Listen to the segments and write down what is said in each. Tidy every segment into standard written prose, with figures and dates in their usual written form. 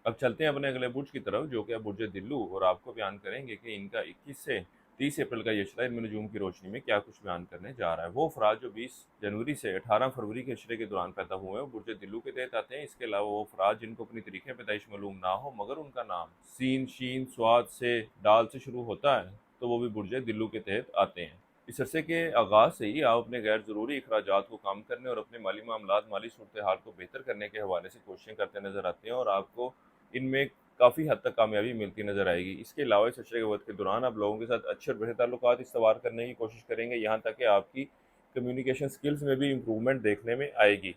अब चलते हैं अपने अगले बुर्ज की तरफ, जो कि है बुर्ज दिल्लू, और आपको बयान करेंगे कि इनका 21 से 30 अप्रैल का ये इश्रा इल्म नजूम की रोशनी में क्या कुछ बयान करने जा रहा है। वो अफराद जो 20 जनवरी से 18 फरवरी के इशरे के दौरान पैदा हुए हैं वो बुर्ज दिल्लू के तहत आते हैं। इसके अलावा वो अफराद जिनको अपनी तारीख पैदाइश मालूम ना हो मगर उनका नाम सीन, शीन, स्वाद से, डाल से शुरू होता है तो वो भी बुर्ज दिल्लू के तहत आते हैं। इस अरसे के आगाज़ से ही आप अपने गैर ज़रूरी अखराजात को कम करने और अपने माली मामलात, माली सूरत हाल को बेहतर करने के हवाले से कोशिशें करते नज़र आते हैं और आपको इनमें काफ़ी हद तक कामयाबी मिलती नज़र आएगी। इसके अलावा इस अशरे के वक़्त के दौरान आप लोगों के साथ अच्छे और बेहतर ताल्लुकात इस्तवार करने की कोशिश करेंगे, यहाँ तक कि आपकी कम्युनिकेशन स्किल्स में भी इम्प्रूवमेंट देखने में आएगी।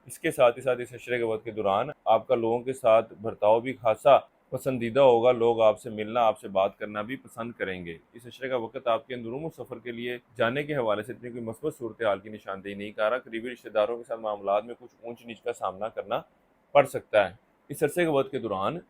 इसके साथ ही साथ इस अशरे के वक़्त के दौरान आपका लोगों के साथ बर्ताव भी खासा पसंदीदा होगा, लोग आपसे मिलना, आपसे बात करना भी पसंद करेंगे। इस अशरे का वक़्त आपके अंदरूनी सफ़र के लिए जाने के हवाले से इतनी कोई मस्बत सूरत हाल की निशानदेही नहीं कर रहा। करीबी रिश्तेदारों के साथ मामलात में कुछ ऊंच नीच का सामना करना पड़ सकता है। इस अरसे के वक़्त के दौरान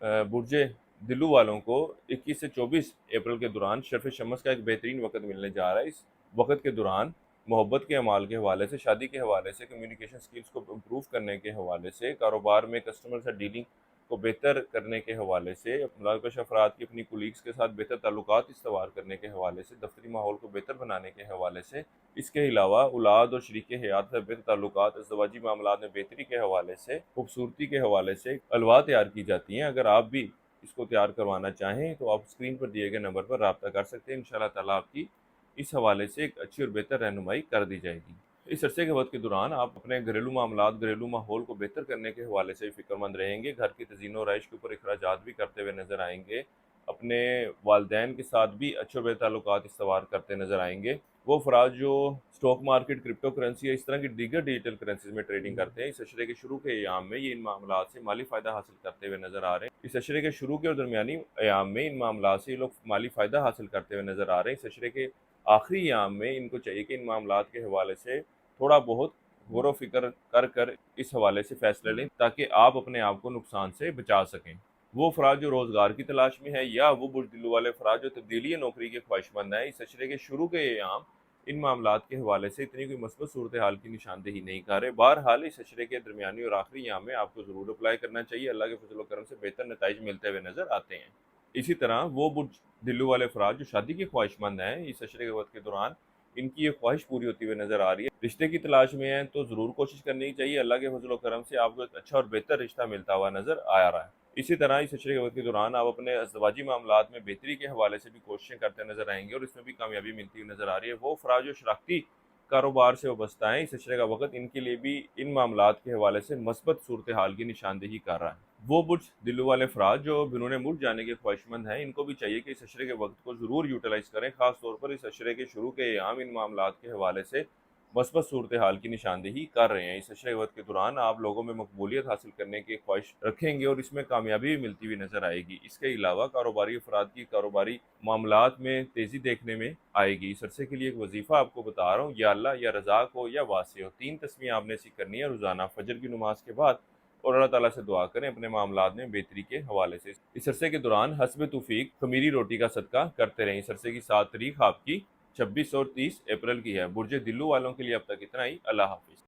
बुर्ज दिल्लू वालों को 21 से 24 अप्रैल के दौरान शर्फ़ शम्स का एक बेहतरीन वक़्त मिलने जा रहा है। इस वक़्त के दौरान मोहब्बत के अमाल के हवाले से, शादी के हवाले से, कम्युनिकेशन स्किल्स को इम्प्रूव करने के हवाले से, कारोबार में कस्टमर से डीलिंग को बेहतर करने के हवाले से, मुलाक़ाश अफराद की अपनी कुलीग्स के साथ बेहतर ताल्लुकात इस्तवार करने के हवाले से, दफ्तरी माहौल को बेहतर बनाने के हवाले से, इसके अलावा औलाद और शरीके हयात से बेहतर ताल्लुकात, अज़दवाजी मामलात में बेहतरी के हवाले से, खूबसूरती के हवाले से अलवा तैयार की जाती हैं। अगर आप भी इसको तैयार करवाना चाहें तो आप स्क्रीन पर दिए गए नंबर पर रब्ता कर सकते हैं। इंशाअल्लाह ताला आपकी इस हवाले से एक अच्छी और बेहतर रहनुमाई कर दी जाएगी। इस अरसे के वक़्त के दौरान आप अपने घरेलू मामलात, घरेलू माहौल को बेहतर करने के हवाले से फ़िक्रमंद रहेंगे। घर की तज़ीन और रहाइश के ऊपर अखराजात भी करते हुए नज़र आएँगे। अपने वालिदैन के साथ भी अच्छे और बेहतर ताल्लुकात इस्तवार करते नज़र आएँगे। वो अफराद जो स्टॉक मार्केट, क्रिप्टो करेंसी या इस तरह की दीगर डिजिटल करेंसीज में ट्रेडिंग करते हैं, इस अशरे के शुरू के अयाम में ये इन मामलात से माली फ़ायदा हासिल करते हुए नज़र आ रहे हैं। इस अशरे के शुरू के और दरमियानी अयाम में इन मामलात से ये लोग माली फ़ायदा हासिल करते हुए नज़र आ रहे हैं। इस अशरे के आखिरी अयाम में इनको चाहिए कि इन मामलात के हवाले से थोड़ा बहुत गौर व फ़िक्र कर इस हवाले से फ़ैसले लें ताकि आप अपने आप को नुकसान से बचा सकें। वो अफराद जो रोज़गार की तलाश में है या वो बुज़दिलों वाले अफराद जो तब्दीली या नौकरी के ख्वाहिशमंद हैं, इस अशरे के शुरू के अयाम इन मामलात के हवाले से इतनी कोई मस्बत सूरत हाल की निशानदेही नहीं कर रहे। बहरहाल इस अशरे के दरमियानी और आखिरी अयाम में आपको ज़रूर अप्लाई करना चाहिए। अल्लाह के फज़ल व करम से बेहतर नताइज मिलते हुए नज़र आते हैं। इसी तरह वो बुर्ज दिल्लू वाले अफराद जो शादी के ख्वाहिशमंद हैं, इस अशरे के वक़्त के दौरान इनकी ये ख्वाहिश पूरी होती हुई नज़र आ रही है। रिश्ते की तलाश में हैं तो ज़रूर कोशिश करनी चाहिए। अल्लाह के फज़ल व करम से आपको एक अच्छा और बेहतर रिश्ता मिलता हुआ नज़र आ रहा है। इसी तरह इस अशरे के वक़्त के दौरान आप अपने अज़दवाजी मामलात में बेहतरी के हवाले से भी कोशिशें करते नज़र आएँगे और इसमें भी कामयाबी मिलती हुई नज़र आ रही है। वो अफराद जो शराकती कारोबार से वाबस्ता हैं, इस अशरे का वक़्त इनके लिए भी इन मामलात के हवाले से मस्बत सूरत हाल की निशानदेही कर रहा है। वो बुर्ज दिल्लू वाले अफराद जो बिनूने मुल्क जाने के ख्वाहिशमंद हैं, इनको भी चाहिए कि इस अशरे के वक़्त को ज़रूर यूटिलाइज़ करें। ख़ास तौर पर इस अशरे के शुरू के अयाम इन मामलात के हवाले से मस्बत सूरत हाल की निशानदेही कर रहे हैं। इस अशरे वक़्त के दौरान आप लोगों में मकबूलियत हासिल करने की ख्वाहिश रखेंगे और इसमें कामयाबी भी मिलती हुई नज़र आएगी। इसके अलावा कारोबारी अफराद की कारोबारी मामलात में तेज़ी देखने में आएगी। इस अरसे के लिए एक वजीफ़ा आपको बता रहा हूँ, या अल्लाह, या रज़ाक हो, या वासी हो। 3 तस्बीह आपने ऐसी करनी है रोज़ाना फजर की नमाज के बाद और अल्लाह ताला से दुआ करें अपने मामलात में बेहतरी के हवाले से। इस अरसे के दौरान हस्ब तौफीक खमीरी रोटी का सदका करते रहें। इस अरसे की 7 तारीख आपकी 26 और 30 अप्रैल की है। बुर्ज दिल्लू वालों के लिए अब तक इतना ही। अल्लाह हाफ़िज़।